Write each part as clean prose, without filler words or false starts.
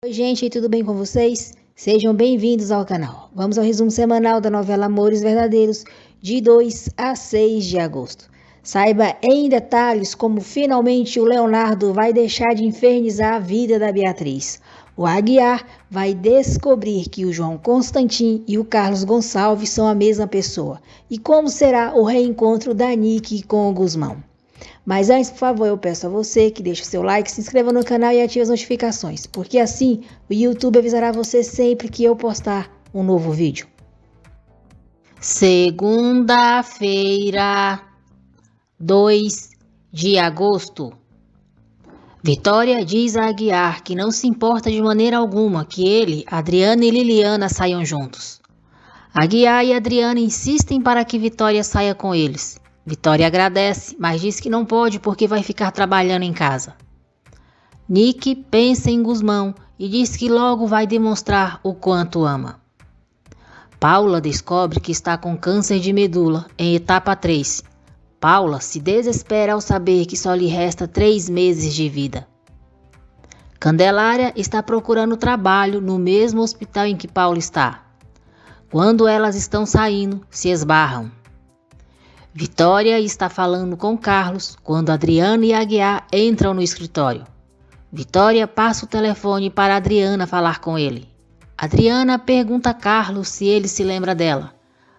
Oi gente, tudo bem com vocês? Sejam bem-vindos ao canal. Vamos ao resumo semanal da novela Amores Verdadeiros, de 2 a 6 de agosto. Saiba em detalhes como finalmente o Leonardo vai deixar de infernizar a vida da Beatriz. O Aguiar vai descobrir que o João Constantin e o Carlos Gonçalves são a mesma pessoa. E como será o reencontro da Nick com o Guzmão. Mas antes, por favor, eu peço a você que deixe o seu like, se inscreva no canal e ative as notificações, porque assim o YouTube avisará você sempre que eu postar um novo vídeo. Segunda-feira, 2 de agosto. Vitória diz a Aguiar que não se importa de maneira alguma que ele, Adriana e Liliana saiam juntos. Aguiar e Adriana insistem para que Vitória saia com eles. Vitória agradece, mas diz que não pode porque vai ficar trabalhando em casa. Nick pensa em Guzmão e diz que logo vai demonstrar o quanto ama. Paula descobre que está com câncer de medula em etapa 3. Paula se desespera ao saber que só lhe resta 3 meses de vida. Candelária está procurando trabalho no mesmo hospital em que Paula está. Quando elas estão saindo, se esbarram. Vitória está falando com Carlos quando Adriana e Aguiar entram no escritório. Vitória passa o telefone para Adriana falar com ele. Adriana pergunta a Carlos se ele se lembra dela.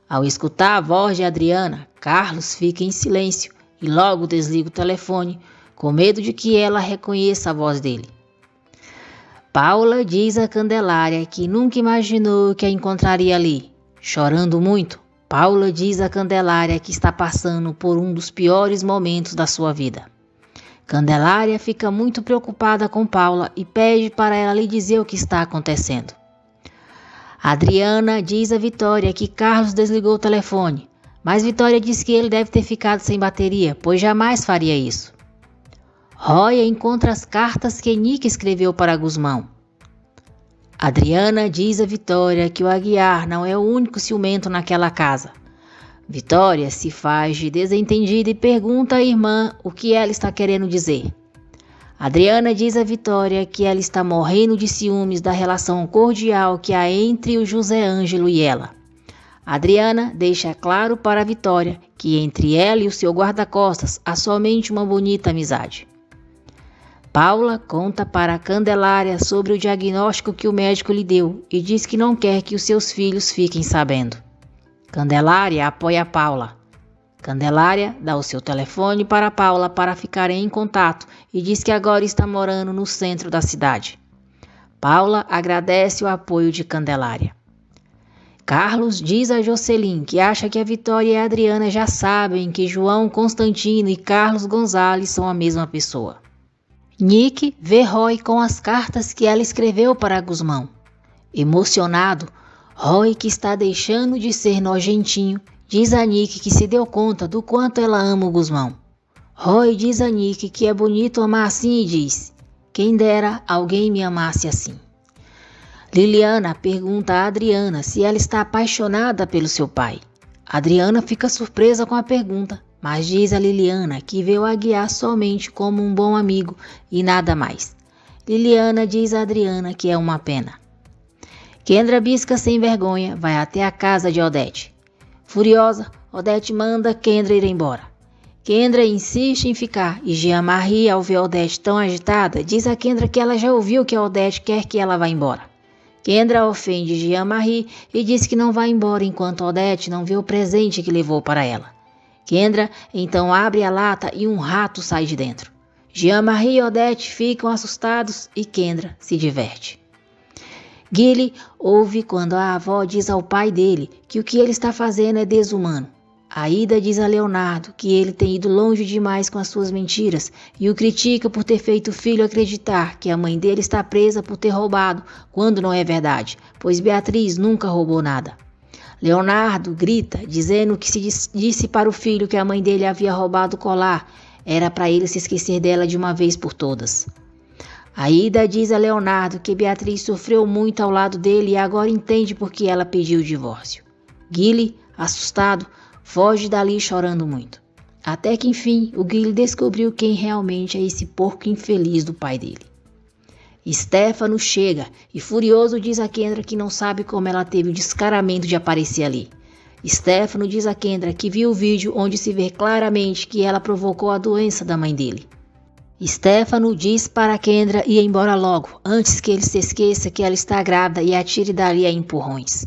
Ao escutar a voz de Adriana, Carlos fica em silêncio e logo desliga o telefone, com medo de que ela reconheça a voz dele. Paula diz a Candelária que nunca imaginou que a encontraria ali. Chorando muito, Paula diz a Candelária que está passando por um dos piores momentos da sua vida. Candelária fica muito preocupada com Paula e pede para ela lhe dizer o que está acontecendo. Adriana diz a Vitória que Carlos desligou o telefone, mas Vitória diz que ele deve ter ficado sem bateria, pois jamais faria isso. Roya encontra as cartas que Nick escreveu para Guzmão. Adriana diz a Vitória que o Aguiar não é o único ciumento naquela casa. Vitória se faz de desentendida e pergunta à irmã o que ela está querendo dizer. Adriana diz a Vitória que ela está morrendo de ciúmes da relação cordial que há entre o José Ângelo e ela. Adriana deixa claro para a Vitória que entre ela e o seu guarda-costas há somente uma bonita amizade. Paula conta para a Candelária sobre o diagnóstico que o médico lhe deu e diz que não quer que os seus filhos fiquem sabendo. Candelária apoia Paula. Candelária dá o seu telefone para Paula para ficarem em contato e diz que agora está morando no centro da cidade. Paula agradece o apoio de Candelária. Carlos diz a Jocelyn que acha que a Vitória e a Adriana já sabem que João Constantino e Carlos Gonzalez são a mesma pessoa. Nick vê Roy com as cartas que ela escreveu para Guzmão. Emocionado, Roy, que está deixando de ser nojentinho, diz a Nick que se deu conta do quanto ela ama o Guzmão. Roy diz a Nick que é bonito amar assim e diz: quem dera alguém me amasse assim. Liliana pergunta a Adriana se ela está apaixonada pelo seu pai. Adriana fica surpresa com a pergunta, mas diz a Liliana que vê o Aguiar somente como um bom amigo e nada mais. Liliana diz a Adriana que é uma pena. Kendra Bisca, sem vergonha, vai até a casa de Odete. Furiosa, Odete manda Kendra ir embora. Kendra insiste em ficar e Jean-Marie, ao ver Odete tão agitada, diz a Kendra que ela já ouviu que a Odete quer que ela vá embora. Kendra ofende Jean-Marie e diz que não vai embora enquanto Odete não vê o presente que levou para ela. Kendra então abre a lata e um rato sai de dentro. Jean-Marie e Odete ficam assustados e Kendra se diverte. Gilly ouve quando a avó diz ao pai dele que o que ele está fazendo é desumano. Aida diz a Leonardo que ele tem ido longe demais com as suas mentiras e o critica por ter feito o filho acreditar que a mãe dele está presa por ter roubado, quando não é verdade, pois Beatriz nunca roubou nada. Leonardo grita, dizendo que se disse para o filho que a mãe dele havia roubado o colar, era para ele se esquecer dela de uma vez por todas. Aida diz a Leonardo que Beatriz sofreu muito ao lado dele e agora entende por que ela pediu o divórcio. Gilly, assustado, foge dali chorando muito. Até que enfim o Gilly descobriu quem realmente é esse porco infeliz do pai dele. Stefano chega e furioso diz a Kendra que não sabe como ela teve o descaramento de aparecer ali. Stefano diz a Kendra que viu o vídeo onde se vê claramente que ela provocou a doença da mãe dele. Stefano diz para Kendra ir embora logo, antes que ele se esqueça que ela está grávida e atire dali a empurrões.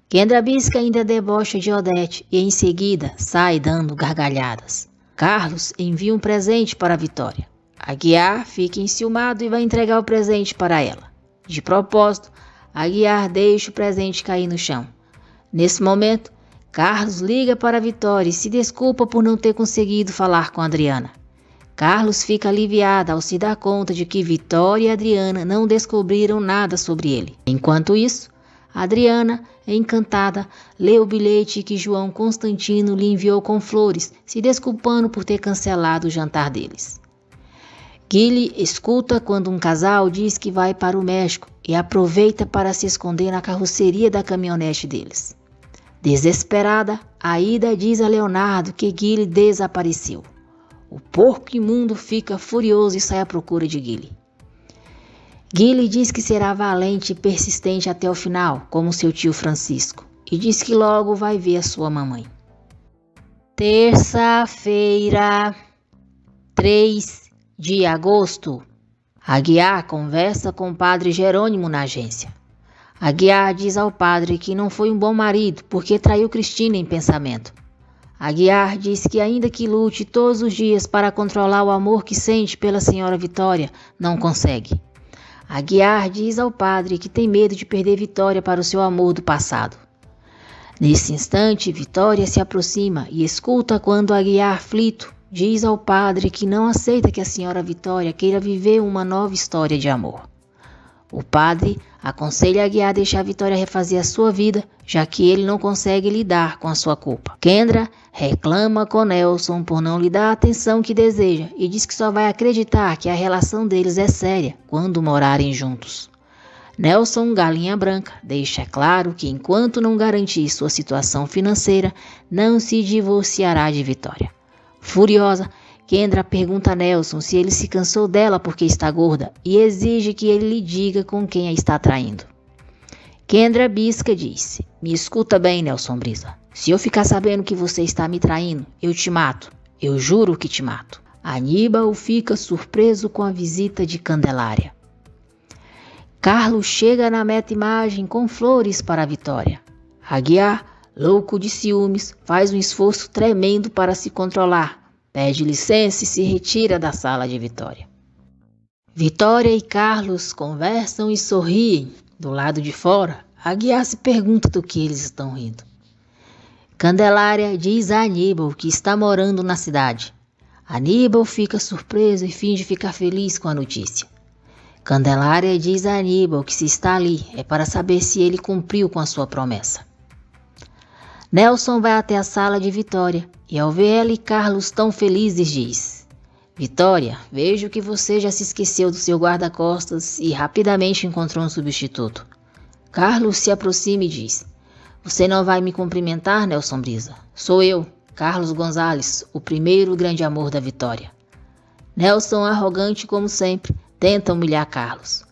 Kendra bisca ainda debocha de Odete e em seguida sai dando gargalhadas. Carlos envia um presente para Vitória. Aguiar fica enciumado e vai entregar o presente para ela. De propósito, Aguiar deixa o presente cair no chão. Nesse momento, Carlos liga para Vitória e se desculpa por não ter conseguido falar com Adriana. Carlos fica aliviado ao se dar conta de que Vitória e Adriana não descobriram nada sobre ele. Enquanto isso, Adriana, encantada, lê o bilhete que João Constantino lhe enviou com flores, se desculpando por ter cancelado o jantar deles. Gilly escuta quando um casal diz que vai para o México e aproveita para se esconder na carroceria da caminhonete deles. Desesperada, Aida diz a Leonardo que Gilly desapareceu. O porco imundo fica furioso e sai à procura de Gilly. Gilly diz que será valente e persistente até o final, como seu tio Francisco, e diz que logo vai ver a sua mamãe. Terça-feira, 3 de agosto. Aguiar conversa com o padre Jerônimo na agência. Aguiar diz ao padre que não foi um bom marido porque traiu Cristina em pensamento. Aguiar diz que ainda que lute todos os dias para controlar o amor que sente pela senhora Vitória, não consegue. Aguiar diz ao padre que tem medo de perder Vitória para o seu amor do passado. Nesse instante, Vitória se aproxima e escuta quando Aguiar, aflito, diz ao padre que não aceita que a senhora Vitória queira viver uma nova história de amor. O padre aconselha Aguiar a deixar Vitória refazer a sua vida, já que ele não consegue lidar com a sua culpa. Kendra reclama com Nelson por não lhe dar a atenção que deseja e diz que só vai acreditar que a relação deles é séria quando morarem juntos. Nelson, galinha branca, deixa claro que enquanto não garantir sua situação financeira, não se divorciará de Vitória. Furiosa, Kendra pergunta a Nelson se ele se cansou dela porque está gorda e exige que ele lhe diga com quem a está traindo. Kendra bisca diz: "Me escuta bem, Nelson Brisa. Se eu ficar sabendo que você está me traindo, eu te mato. Eu juro que te mato." Aníbal fica surpreso com a visita de Candelária. Carlos chega na meta-imagem com flores para a Vitória. Aguiar, louco de ciúmes, faz um esforço tremendo para se controlar. Pede licença e se retira da sala de Vitória. Vitória e Carlos conversam e sorriem. Do lado de fora, Aguiar se pergunta do que eles estão rindo. Candelária diz a Aníbal que está morando na cidade. Aníbal fica surpreso e finge ficar feliz com a notícia. Candelária diz a Aníbal que se está ali é para saber se ele cumpriu com a sua promessa. Nelson vai até a sala de Vitória e ao ver ela e Carlos tão felizes diz: "Vitória, vejo que você já se esqueceu do seu guarda-costas e rapidamente encontrou um substituto." Carlos se aproxima e diz: "Você não vai me cumprimentar, Nelson Brisa? Sou eu, Carlos Gonzalez, o primeiro grande amor da Vitória." Nelson, arrogante como sempre, tenta humilhar Carlos.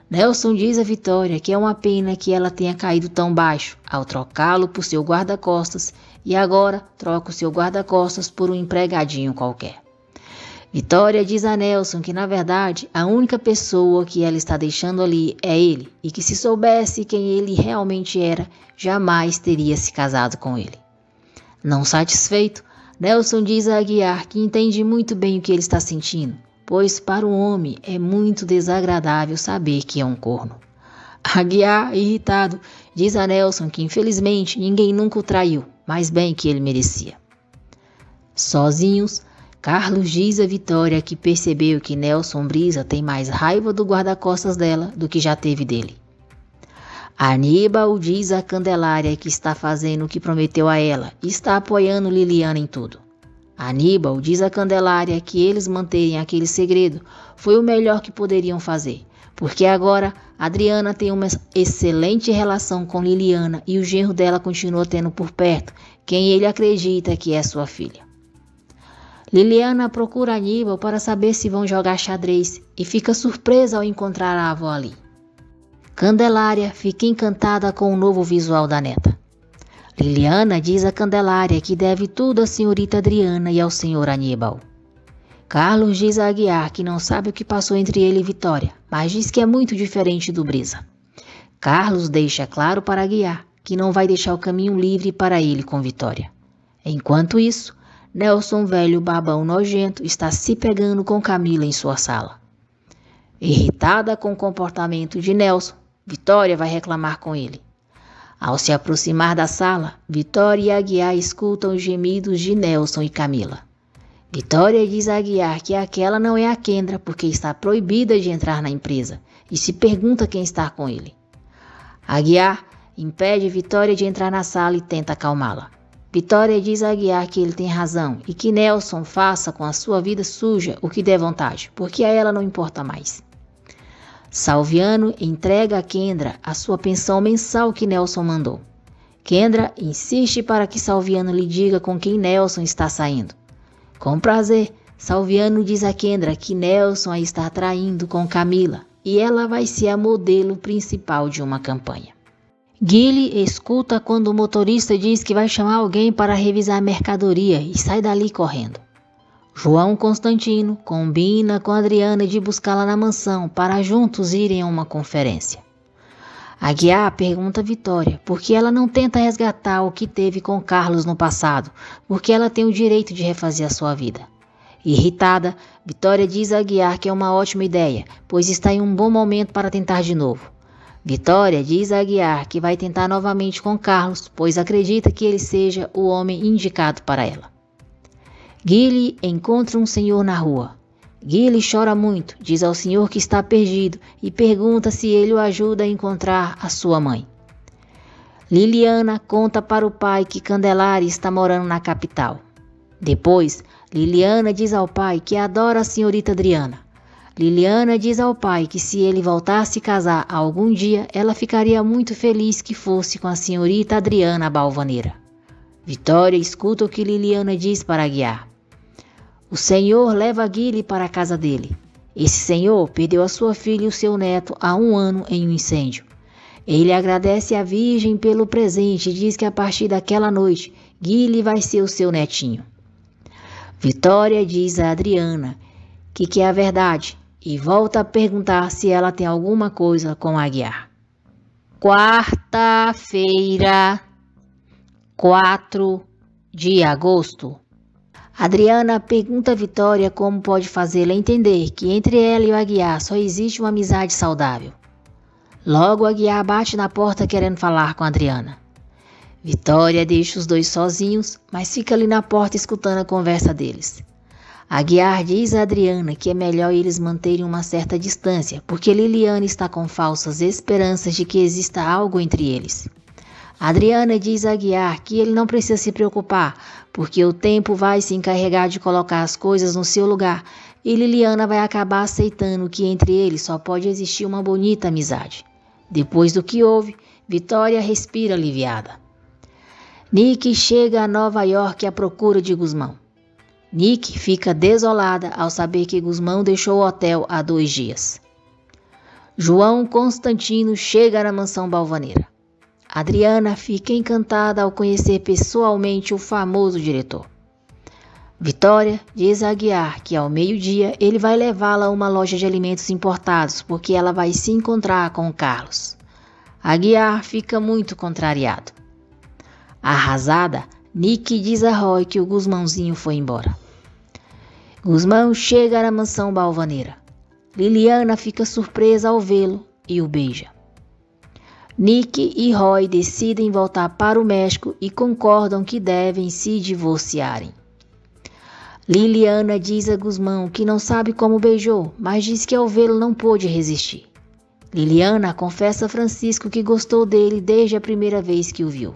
Nelson diz a Vitória que é uma pena que ela tenha caído tão baixo ao trocá-lo por seu guarda-costas e agora troca o seu guarda-costas por um empregadinho qualquer. Vitória diz a Nelson que, na verdade, a única pessoa que ela está deixando ali é ele e que se soubesse quem ele realmente era, jamais teria se casado com ele. Não satisfeito, Nelson diz a Aguiar que entende muito bem o que ele está sentindo, pois para um homem é muito desagradável saber que é um corno. Aguiar, irritado, diz a Nelson que infelizmente ninguém nunca o traiu, mas bem que ele merecia. Sozinhos, Carlos diz a Vitória que percebeu que Nelson Brisa tem mais raiva do guarda-costas dela do que já teve dele. Aníbal diz a Candelária que está fazendo o que prometeu a ela e está apoiando Liliana em tudo. Aníbal diz a Candelária que eles manterem aquele segredo foi o melhor que poderiam fazer, porque agora Adriana tem uma excelente relação com Liliana e o genro dela continua tendo por perto quem ele acredita que é sua filha. Liliana procura Aníbal para saber se vão jogar xadrez e fica surpresa ao encontrar a avó ali. Candelária fica encantada com o novo visual da neta. Liliana diz a Candelária que deve tudo à senhorita Adriana e ao senhor Aníbal. Carlos diz a Aguiar que não sabe o que passou entre ele e Vitória, mas diz que é muito diferente do Brisa. Carlos deixa claro para Aguiar que não vai deixar o caminho livre para ele com Vitória. Enquanto isso, Nelson, velho babão nojento, está se pegando com Camila em sua sala. Irritada com o comportamento de Nelson, Vitória vai reclamar com ele. Ao se aproximar da sala, Vitória e Aguiar escutam os gemidos de Nelson e Camila. Vitória diz a Aguiar que aquela não é a Kendra porque está proibida de entrar na empresa e se pergunta quem está com ele. Aguiar impede Vitória de entrar na sala e tenta acalmá-la. Vitória diz a Aguiar que ele tem razão e que Nelson faça com a sua vida suja o que der vontade, porque a ela não importa mais. Salviano entrega a Kendra a sua pensão mensal que Nelson mandou. Kendra insiste para que Salviano lhe diga com quem Nelson está saindo. Com prazer, Salviano diz a Kendra que Nelson a está traindo com Camila e ela vai ser a modelo principal de uma campanha. Guile escuta quando o motorista diz que vai chamar alguém para revisar a mercadoria e sai dali correndo. João Constantino combina com Adriana de buscá-la na mansão para juntos irem a uma conferência. Aguiar pergunta a Vitória por que ela não tenta resgatar o que teve com Carlos no passado, porque ela tem o direito de refazer a sua vida. Irritada, Vitória diz a Aguiar que é uma ótima ideia, pois está em um bom momento para tentar de novo. Vitória diz a Aguiar que vai tentar novamente com Carlos, pois acredita que ele seja o homem indicado para ela. Guile encontra um senhor na rua. Guile chora muito, diz ao senhor que está perdido e pergunta se ele o ajuda a encontrar a sua mãe. Liliana conta para o pai que Candelária está morando na capital. Depois, Liliana diz ao pai que adora a senhorita Adriana. Liliana diz ao pai que se ele voltar a se casar algum dia, ela ficaria muito feliz que fosse com a senhorita Adriana Balvaneira. Vitória escuta o que Liliana diz para Aguiar. O senhor leva Guile para a casa dele. Esse senhor perdeu a sua filha e o seu neto há 1 ano em um incêndio. Ele agradece à Virgem pelo presente e diz que a partir daquela noite, Guile vai ser o seu netinho. Vitória diz a Adriana que é a verdade e volta a perguntar se ela tem alguma coisa com Aguiar. Quarta-feira, 4 de agosto. Adriana pergunta a Vitória como pode fazê-la entender que entre ela e o Aguiar só existe uma amizade saudável. Logo, Aguiar bate na porta querendo falar com Adriana. Vitória deixa os dois sozinhos, mas fica ali na porta escutando a conversa deles. Aguiar diz a Adriana que é melhor eles manterem uma certa distância, porque Liliana está com falsas esperanças de que exista algo entre eles. Adriana diz a Aguiar que ele não precisa se preocupar, porque o tempo vai se encarregar de colocar as coisas no seu lugar e Liliana vai acabar aceitando que entre eles só pode existir uma bonita amizade. Depois do que houve, Vitória respira aliviada. Nick chega a Nova York à procura de Gusmão. Nick fica desolada ao saber que Gusmão deixou o hotel há 2 dias. João Constantino chega na mansão Balvaneira. Adriana fica encantada ao conhecer pessoalmente o famoso diretor. Vitória diz a Aguiar que ao meio-dia ele vai levá-la a uma loja de alimentos importados porque ela vai se encontrar com o Carlos. Aguiar fica muito contrariado. Arrasada, Nick diz a Roy que o Gusmãozinho foi embora. Gusmão chega na mansão Balvaneira. Liliana fica surpresa ao vê-lo e o beija. Nick e Roy decidem voltar para o México e concordam que devem se divorciarem. Liliana diz a Gusmão que não sabe como beijou, mas diz que ao vê-lo não pôde resistir. Liliana confessa a Francisco que gostou dele desde a primeira vez que o viu.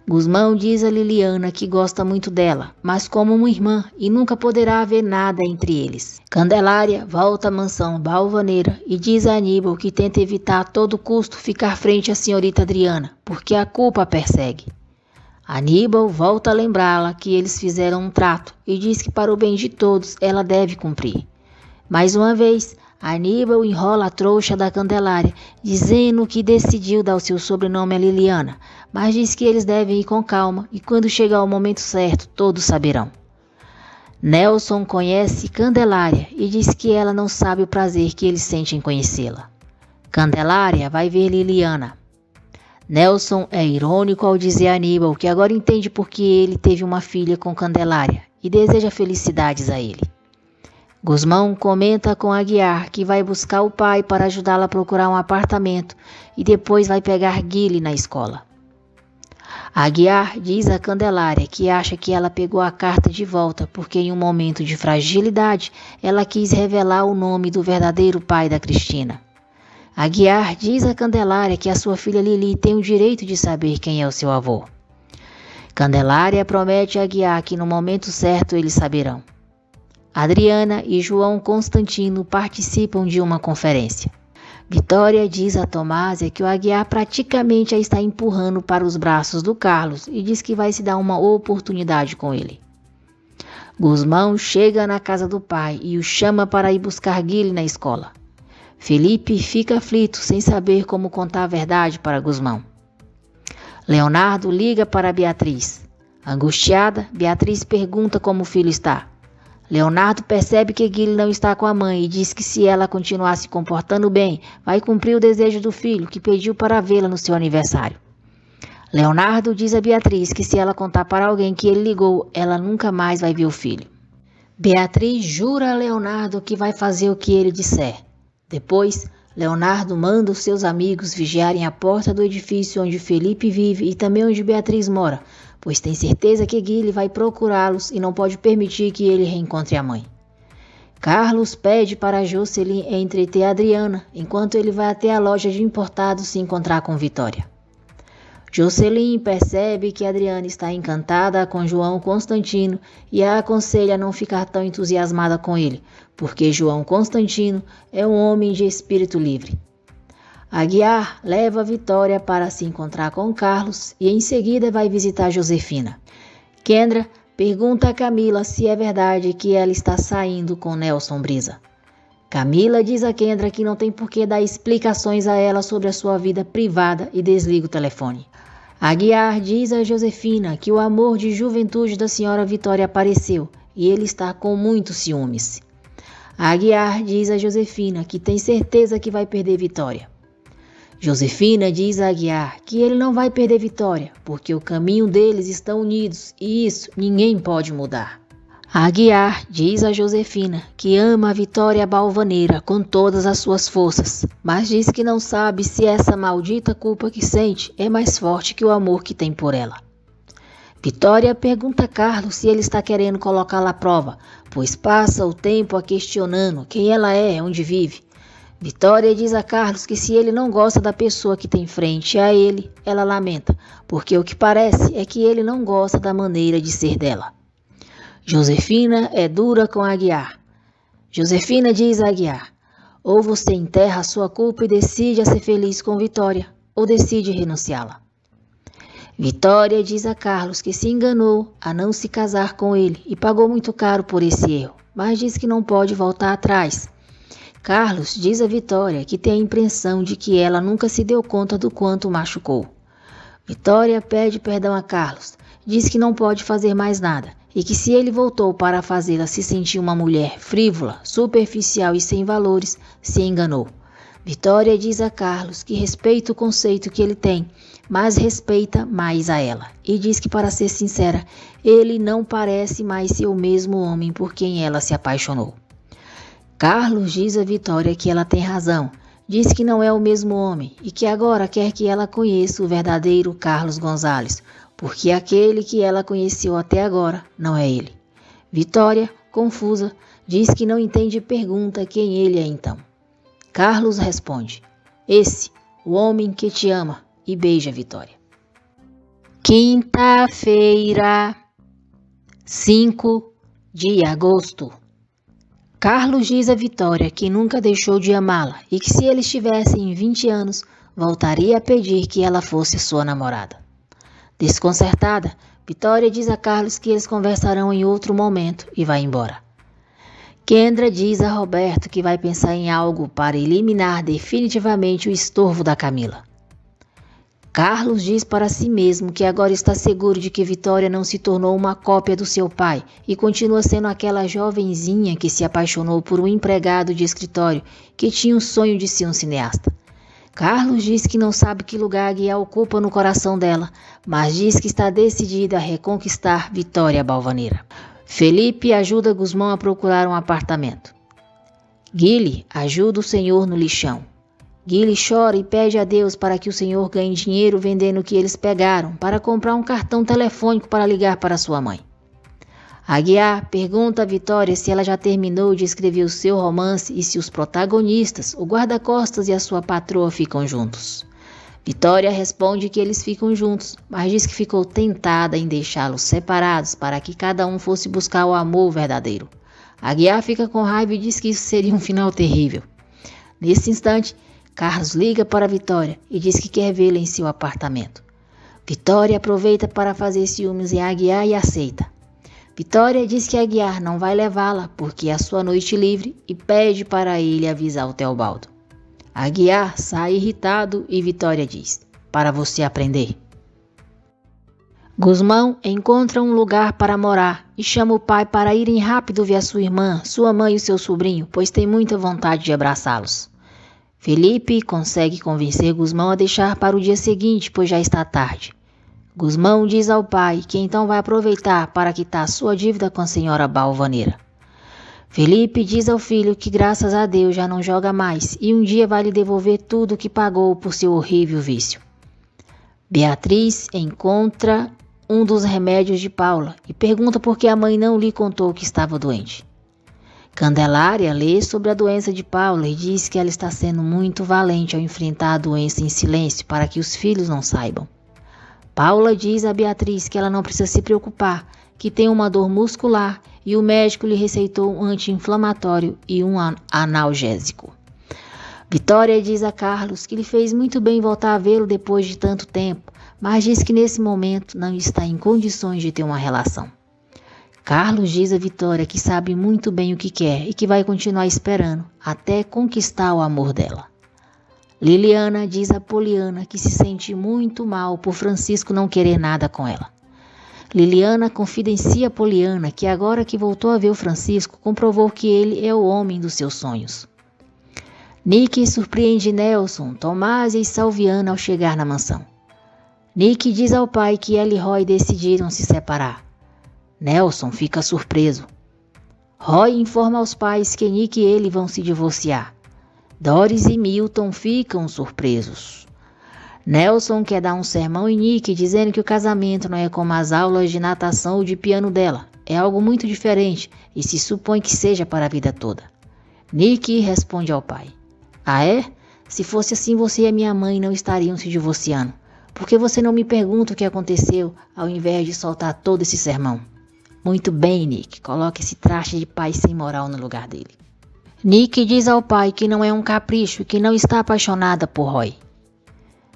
Gusmão diz a Liliana que gosta muito dela, mas como uma irmã e nunca poderá haver nada entre eles. Candelária volta à mansão Balvaneira e diz a Aníbal que tenta evitar a todo custo ficar frente à senhorita Adriana, porque a culpa a persegue. Aníbal volta a lembrá-la que eles fizeram um trato e diz que para o bem de todos ela deve cumprir. Mais uma vez, Aníbal enrola a trouxa da Candelária, dizendo que decidiu dar o seu sobrenome a Liliana, mas diz que eles devem ir com calma e quando chegar o momento certo, todos saberão. Nelson conhece Candelária e diz que ela não sabe o prazer que ele sente em conhecê-la. Candelária vai ver Liliana. Nelson é irônico ao dizer a Aníbal que agora entende por que ele teve uma filha com Candelária e deseja felicidades a ele. Gusmão comenta com Aguiar que vai buscar o pai para ajudá-la a procurar um apartamento e depois vai pegar Guile na escola. Aguiar diz a Candelária que acha que ela pegou a carta de volta porque em um momento de fragilidade ela quis revelar o nome do verdadeiro pai da Cristina. Aguiar diz a Candelária que a sua filha Lili tem o direito de saber quem é o seu avô. Candelária promete a Aguiar que no momento certo eles saberão. Adriana e João Constantino participam de uma conferência. Vitória diz a Tomásia que o Aguiar praticamente a está empurrando para os braços do Carlos e diz que vai se dar uma oportunidade com ele. Gusmão chega na casa do pai e o chama para ir buscar Guile na escola. Felipe fica aflito sem saber como contar a verdade para Gusmão. Leonardo liga para Beatriz. Angustiada, Beatriz pergunta como o filho está. Leonardo percebe que Guile não está com a mãe e diz que se ela continuar se comportando bem, vai cumprir o desejo do filho que pediu para vê-la no seu aniversário. Leonardo diz a Beatriz que se ela contar para alguém que ele ligou, ela nunca mais vai ver o filho. Beatriz jura a Leonardo que vai fazer o que ele disser. Depois, Leonardo manda os seus amigos vigiarem a porta do edifício onde Felipe vive e também onde Beatriz mora, pois tem certeza que Guile vai procurá-los e não pode permitir que ele reencontre a mãe. Carlos pede para Jocelyn entreter a Adriana, enquanto ele vai até a loja de importados se encontrar com Vitória. Jocelyn percebe que Adriana está encantada com João Constantino e a aconselha a não ficar tão entusiasmada com ele, porque João Constantino é um homem de espírito livre. Aguiar leva a Vitória para se encontrar com Carlos e em seguida vai visitar Josefina. Kendra pergunta a Camila se é verdade que ela está saindo com Nelson Brisa. Camila diz a Kendra que não tem por que dar explicações a ela sobre a sua vida privada e desliga o telefone. Aguiar diz a Josefina que o amor de juventude da senhora Vitória apareceu e ele está com muitos ciúmes. Aguiar diz a Josefina que tem certeza que vai perder Vitória. Josefina diz a Aguiar que ele não vai perder Vitória, porque o caminho deles estão unidos e isso ninguém pode mudar. Aguiar diz a Josefina que ama a Vitória Balvaneira com todas as suas forças, mas diz que não sabe se essa maldita culpa que sente é mais forte que o amor que tem por ela. Vitória pergunta a Carlos se ele está querendo colocá-la à prova, pois passa o tempo a questionando quem ela é, onde vive. Vitória diz a Carlos que se ele não gosta da pessoa que tem frente a ele, ela lamenta, porque o que parece é que ele não gosta da maneira de ser dela. Josefina é dura com Aguiar. Josefina diz a Aguiar: ou você enterra a sua culpa e decide a ser feliz com Vitória, ou decide renunciá-la. Vitória diz a Carlos que se enganou a não se casar com ele e pagou muito caro por esse erro, mas diz que não pode voltar atrás. Carlos diz a Vitória que tem a impressão de que ela nunca se deu conta do quanto o machucou. Vitória pede perdão a Carlos, diz que não pode fazer mais nada e que se ele voltou para fazê-la se sentir uma mulher frívola, superficial e sem valores, se enganou. Vitória diz a Carlos que respeita o conceito que ele tem, mas respeita mais a ela. E diz que, para ser sincera, ele não parece mais ser o mesmo homem por quem ela se apaixonou. Carlos diz a Vitória que ela tem razão. Diz que não é o mesmo homem e que agora quer que ela conheça o verdadeiro Carlos Gonzalez, porque aquele que ela conheceu até agora não é ele. Vitória, confusa, diz que não entende e pergunta quem ele é então. Carlos responde: esse, o homem que te ama, e beija Vitória. Quinta-feira, 5 de agosto. Carlos diz a Vitória que nunca deixou de amá-la e que se eles tivessem 20 anos, voltaria a pedir que ela fosse sua namorada. Desconcertada, Vitória diz a Carlos que eles conversarão em outro momento e vai embora. Kendra diz a Roberto que vai pensar em algo para eliminar definitivamente o estorvo da Camila. Carlos diz para si mesmo que agora está seguro de que Vitória não se tornou uma cópia do seu pai e continua sendo aquela jovenzinha que se apaixonou por um empregado de escritório que tinha o sonho de ser um cineasta. Carlos diz que não sabe que lugar Aguiar ocupa no coração dela, mas diz que está decidida a reconquistar Vitória Balvanera. Felipe ajuda Gusmão a procurar um apartamento. Guile ajuda o senhor no lixão. Guile chora e pede a Deus para que o senhor ganhe dinheiro vendendo o que eles pegaram para comprar um cartão telefônico para ligar para sua mãe. Aguiar pergunta a Vitória se ela já terminou de escrever o seu romance e se os protagonistas, o guarda-costas e a sua patroa ficam juntos. Vitória responde que eles ficam juntos, mas diz que ficou tentada em deixá-los separados para que cada um fosse buscar o amor verdadeiro. Aguiar fica com raiva e diz que isso seria um final terrível. Nesse instante, Carlos liga para Vitória e diz que quer vê-la em seu apartamento. Vitória aproveita para fazer ciúmes em Aguiar e aceita. Vitória diz que Aguiar não vai levá-la porque é a sua noite livre e pede para ele avisar o Teobaldo. Aguiar sai irritado e Vitória diz: para você aprender. Gusmão encontra um lugar para morar e chama o pai para irem rápido ver a sua irmã, sua mãe e seu sobrinho, pois tem muita vontade de abraçá-los. Felipe consegue convencer Gusmão a deixar para o dia seguinte, pois já está tarde. Gusmão diz ao pai que então vai aproveitar para quitar sua dívida com a senhora Balvanera. Felipe diz ao filho que graças a Deus já não joga mais e um dia vai lhe devolver tudo o que pagou por seu horrível vício. Beatriz encontra um dos remédios de Paula e pergunta por que a mãe não lhe contou que estava doente. Candelária lê sobre a doença de Paula e diz que ela está sendo muito valente ao enfrentar a doença em silêncio para que os filhos não saibam. Paula diz a Beatriz que ela não precisa se preocupar, que tem uma dor muscular e o médico lhe receitou um anti-inflamatório e um analgésico. Vitória diz a Carlos que lhe fez muito bem voltar a vê-lo depois de tanto tempo, mas diz que nesse momento não está em condições de ter uma relação. Carlos diz a Vitória que sabe muito bem o que quer e que vai continuar esperando até conquistar o amor dela. Liliana diz a Poliana que se sente muito mal por Francisco não querer nada com ela. Liliana confidencia a Poliana que agora que voltou a ver o Francisco, comprovou que ele é o homem dos seus sonhos. Nick surpreende Nelson, Tomás e Salviana ao chegar na mansão. Nick diz ao pai que ela e Roy decidiram se separar. Nelson fica surpreso. Roy informa aos pais que Nick e ele vão se divorciar. Doris e Milton ficam surpresos. Nelson quer dar um sermão em Nick dizendo que o casamento não é como as aulas de natação ou de piano dela. É algo muito diferente e se supõe que seja para a vida toda. Nick responde ao pai: ah é? Se fosse assim você e a minha mãe não estariam se divorciando. Por que você não me pergunta o que aconteceu ao invés de soltar todo esse sermão? Muito bem, Nick, coloque esse traste de pai sem moral no lugar dele. Nick diz ao pai que não é um capricho e que não está apaixonada por Roy.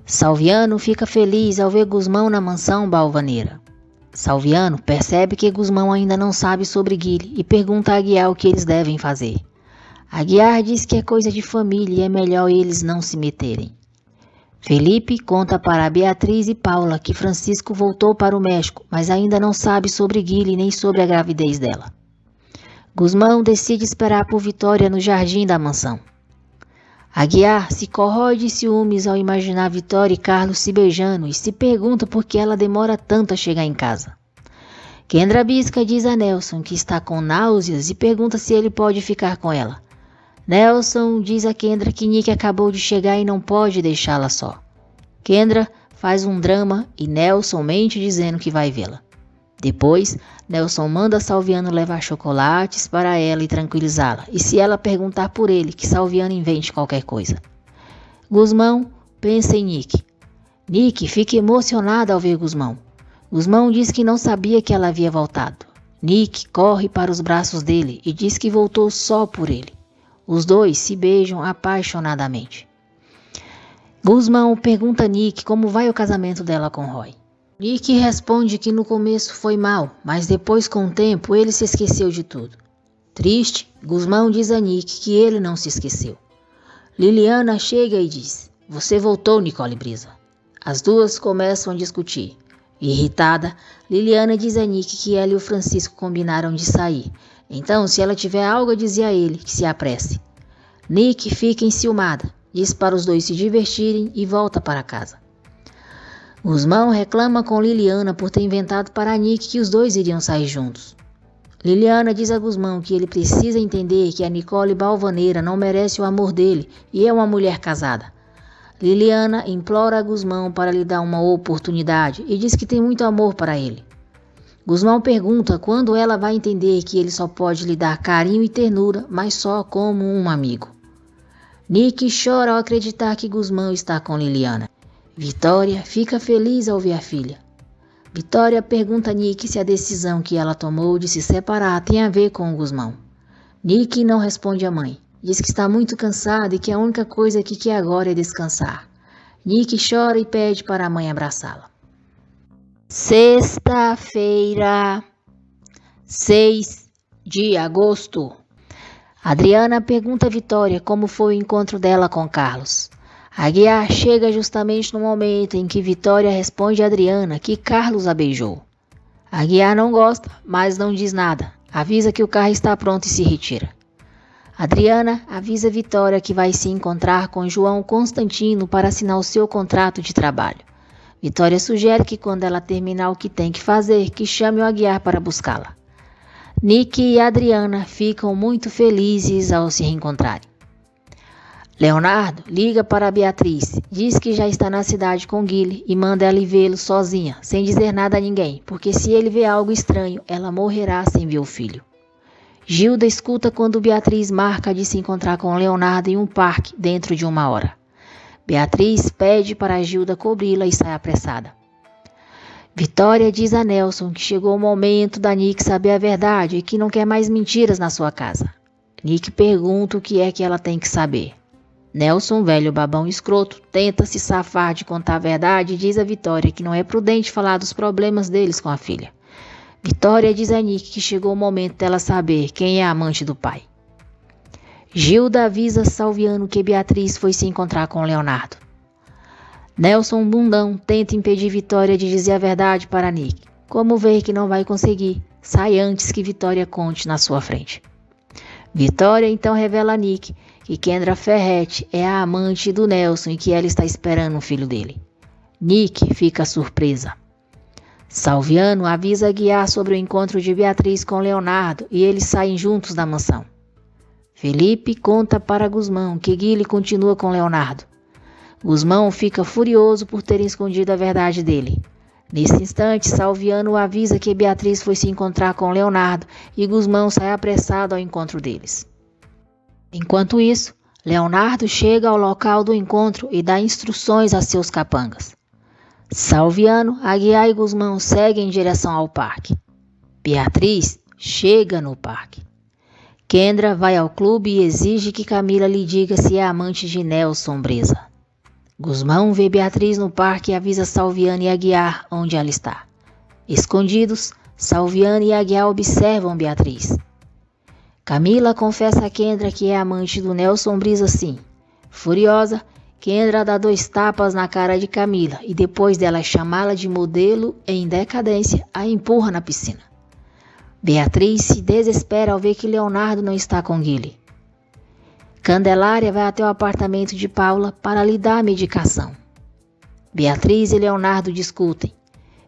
Salviano fica feliz ao ver Gusmão na mansão Balvanera. Salviano percebe que Gusmão ainda não sabe sobre Guile e pergunta a Aguiar o que eles devem fazer. Aguiar diz que é coisa de família e é melhor eles não se meterem. Felipe conta para Beatriz e Paula que Francisco voltou para o México, mas ainda não sabe sobre Guile nem sobre a gravidez dela. Gusmão decide esperar por Vitória no jardim da mansão. Aguiar se corrói de ciúmes ao imaginar Vitória e Carlos se beijando e se pergunta por que ela demora tanto a chegar em casa. Kendra Bisca diz a Nelson que está com náuseas e pergunta se ele pode ficar com ela. Nelson diz a Kendra que Nick acabou de chegar e não pode deixá-la só. Kendra faz um drama e Nelson mente dizendo que vai vê-la. Depois, Nelson manda Salviano levar chocolates para ela e tranquilizá-la, e se ela perguntar por ele, que Salviano invente qualquer coisa. Gusmão pensa em Nick. Nick fica emocionada ao ver Gusmão. Gusmão diz que não sabia que ela havia voltado. Nick corre para os braços dele e diz que voltou só por ele. Os dois se beijam apaixonadamente. Gusmão pergunta a Nick como vai o casamento dela com Roy. Nick responde que no começo foi mal, mas depois com o tempo ele se esqueceu de tudo. Triste, Gusmão diz a Nick que ele não se esqueceu. Liliana chega e diz: "Você voltou, Nicole Brisa." As duas começam a discutir. Irritada, Liliana diz a Nick que ela e o Francisco combinaram de sair. Então, se ela tiver algo a dizer a ele, que se apresse. Nick fica enciumada, diz para os dois se divertirem e volta para casa. Gusmão reclama com Liliana por ter inventado para Nick que os dois iriam sair juntos. Liliana diz a Gusmão que ele precisa entender que a Nicole Balvaneira não merece o amor dele e é uma mulher casada. Liliana implora a Gusmão para lhe dar uma oportunidade e diz que tem muito amor para ele. Gusmão pergunta quando ela vai entender que ele só pode lhe dar carinho e ternura, mas só como um amigo. Nick chora ao acreditar que Gusmão está com Liliana. Vitória fica feliz ao ver a filha. Vitória pergunta a Nick se a decisão que ela tomou de se separar tem a ver com o Gusmão. Nick não responde à mãe. Diz que está muito cansado e que a única coisa que quer agora é descansar. Nick chora e pede para a mãe abraçá-la. Sexta-feira, 6 de agosto. Adriana pergunta a Vitória como foi o encontro dela com Carlos. Aguiar chega justamente no momento em que Vitória responde a Adriana que Carlos a beijou. Aguiar não gosta, mas não diz nada. Avisa que o carro está pronto e se retira. Adriana avisa Vitória que vai se encontrar com João Constantino para assinar o seu contrato de trabalho. Vitória sugere que quando ela terminar o que tem que fazer, que chame o Aguiar para buscá-la. Nick e Adriana ficam muito felizes ao se reencontrarem. Leonardo liga para Beatriz, diz que já está na cidade com Guile e manda ela ir vê-lo sozinha, sem dizer nada a ninguém, porque se ele vê algo estranho, ela morrerá sem ver o filho. Gilda escuta quando Beatriz marca de se encontrar com Leonardo em um parque dentro de 1 hora. Beatriz pede para Gilda cobri-la e sai apressada. Vitória diz a Nelson que chegou o momento da Nick saber a verdade e que não quer mais mentiras na sua casa. Nick pergunta o que é que ela tem que saber. Nelson, velho babão escroto, tenta se safar de contar a verdade e diz a Vitória que não é prudente falar dos problemas deles com a filha. Vitória diz a Nick que chegou o momento dela saber quem é a amante do pai. Gilda avisa Salviano que Beatriz foi se encontrar com Leonardo. Nelson Bundão tenta impedir Vitória de dizer a verdade para Nick. Como vê que não vai conseguir, sai antes que Vitória conte na sua frente. Vitória então revela a Nick que Kendra Ferretti é a amante do Nelson e que ela está esperando o filho dele. Nick fica surpresa. Salviano avisa Aguiar sobre o encontro de Beatriz com Leonardo e eles saem juntos da mansão. Felipe conta para Gusmão que Guile continua com Leonardo. Gusmão fica furioso por terem escondido a verdade dele. Nesse instante, Salviano avisa que Beatriz foi se encontrar com Leonardo e Gusmão sai apressado ao encontro deles. Enquanto isso, Leonardo chega ao local do encontro e dá instruções a seus capangas. Salviano, Aguiar e Gusmão seguem em direção ao parque. Beatriz chega no parque. Kendra vai ao clube e exige que Camila lhe diga se é amante de Nelson Brisa. Gusmão vê Beatriz no parque e avisa Salviano e Aguiar onde ela está. Escondidos, Salviano e Aguiar observam Beatriz. Camila confessa a Kendra que é amante do Nelson Brisa sim. Furiosa, Kendra dá 2 tapas na cara de Camila e depois dela chamá-la de modelo em decadência, a empurra na piscina. Beatriz se desespera ao ver que Leonardo não está com Guile. Candelária vai até o apartamento de Paula para lhe dar a medicação. Beatriz e Leonardo discutem.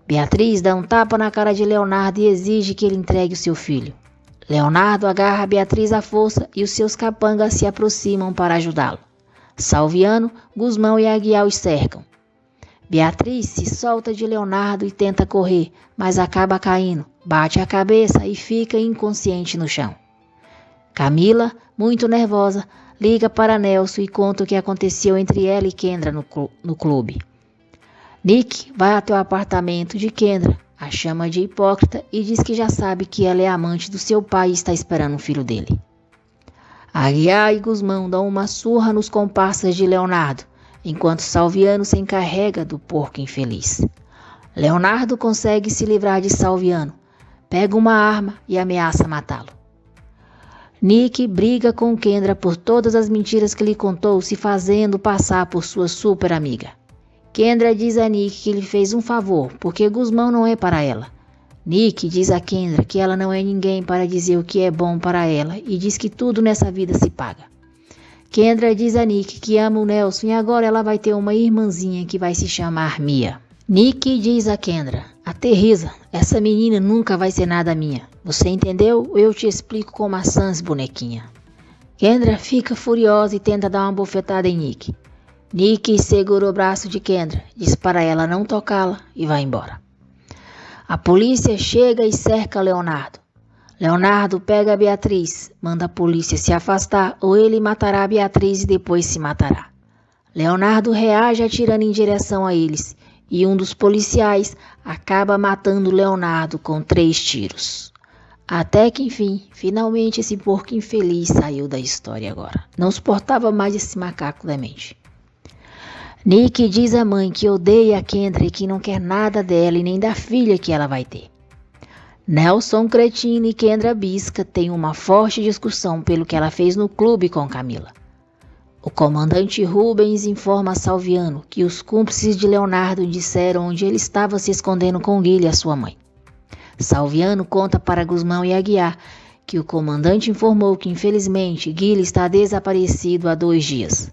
Beatriz dá um tapa na cara de Leonardo e exige que ele entregue o seu filho. Leonardo agarra Beatriz à força e os seus capangas se aproximam para ajudá-lo. Salviano, Gusmão e Aguiar os cercam. Beatriz se solta de Leonardo e tenta correr, mas acaba caindo, bate a cabeça e fica inconsciente no chão. Camila, muito nervosa, liga para Nelson e conta o que aconteceu entre ela e Kendra no clube. Nick vai até o apartamento de Kendra, a chama de hipócrita e diz que já sabe que ela é amante do seu pai e está esperando o filho dele. Aguiar e Gusmão dão uma surra nos comparsas de Leonardo, enquanto Salviano se encarrega do porco infeliz. Leonardo consegue se livrar de Salviano, pega uma arma e ameaça matá-lo. Nick briga com Kendra por todas as mentiras que lhe contou, se fazendo passar por sua super amiga. Kendra diz a Nick que lhe fez um favor, porque Gusmão não é para ela. Nick diz a Kendra que ela não é ninguém para dizer o que é bom para ela e diz que tudo nessa vida se paga. Kendra diz a Nick que ama o Nelson e agora ela vai ter uma irmãzinha que vai se chamar Mia. Nick diz a Kendra: aterriza, essa menina nunca vai ser nada minha. Você entendeu? Eu te explico com maçãs, bonequinha. Kendra fica furiosa e tenta dar uma bofetada em Nick. Nick segura o braço de Kendra, diz para ela não tocá-la e vai embora. A polícia chega e cerca Leonardo. Leonardo pega a Beatriz, manda a polícia se afastar ou ele matará a Beatriz e depois se matará. Leonardo reage atirando em direção a eles e um dos policiais acaba matando Leonardo com 3 tiros. Até que enfim, finalmente esse porco infeliz saiu da história agora. Não suportava mais esse macaco demente. Nick diz à mãe que odeia a Kendra e que não quer nada dela e nem da filha que ela vai ter. Nelson Cretino e Kendra Bisca têm uma forte discussão pelo que ela fez no clube com Camila. O comandante Rubens informa a Salviano que os cúmplices de Leonardo disseram onde ele estava se escondendo com Guilherme, a sua mãe. Salviano conta para Gusmão e Aguiar que o comandante informou que infelizmente Guilherme está desaparecido há 2 dias.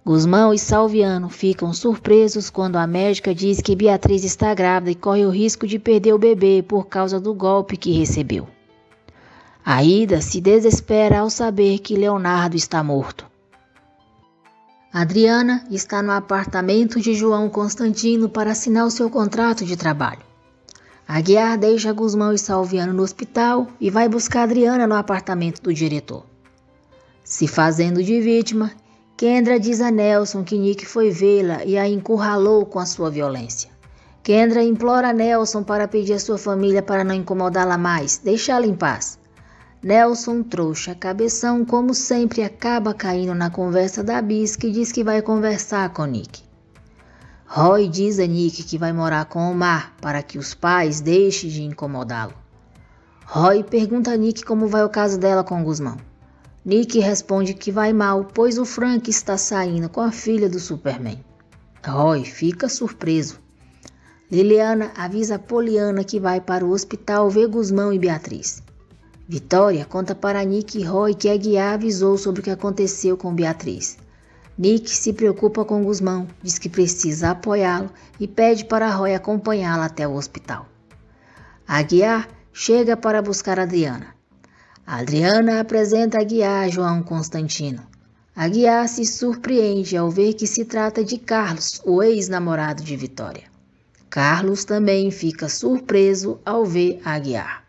Gusmão e Salviano ficam surpresos quando a médica diz que Beatriz está grávida e corre o risco de perder o bebê por causa do golpe que recebeu. Aida se desespera ao saber que Leonardo está morto. Adriana está no apartamento de João Constantino para assinar o seu contrato de trabalho. Aguiar deixa Gusmão e Salviano no hospital e vai buscar Adriana no apartamento do diretor. Se fazendo de vítima, Kendra diz a Nelson que Nick foi vê-la e a encurralou com a sua violência. Kendra implora a Nelson para pedir à sua família para não incomodá-la mais, deixá-la em paz. Nelson, trouxa, cabeção, como sempre, acaba caindo na conversa da Bisca e diz que vai conversar com Nick. Roy diz a Nick que vai morar com Omar para que os pais deixem de incomodá-lo. Roy pergunta a Nick como vai o caso dela com Gusmão. Nick responde que vai mal, pois o Frank está saindo com a filha do Superman. Roy fica surpreso. Liliana avisa a Poliana que vai para o hospital ver Gusmão e Beatriz. Vitória conta para Nick e Roy que Aguiar avisou sobre o que aconteceu com Beatriz. Nick se preocupa com Gusmão, diz que precisa apoiá-lo e pede para Roy acompanhá-la até o hospital. Aguiar chega para buscar Adriana. Adriana apresenta Aguiar a João Constantino. Aguiar se surpreende ao ver que se trata de Carlos, o ex-namorado de Vitória. Carlos também fica surpreso ao ver Aguiar.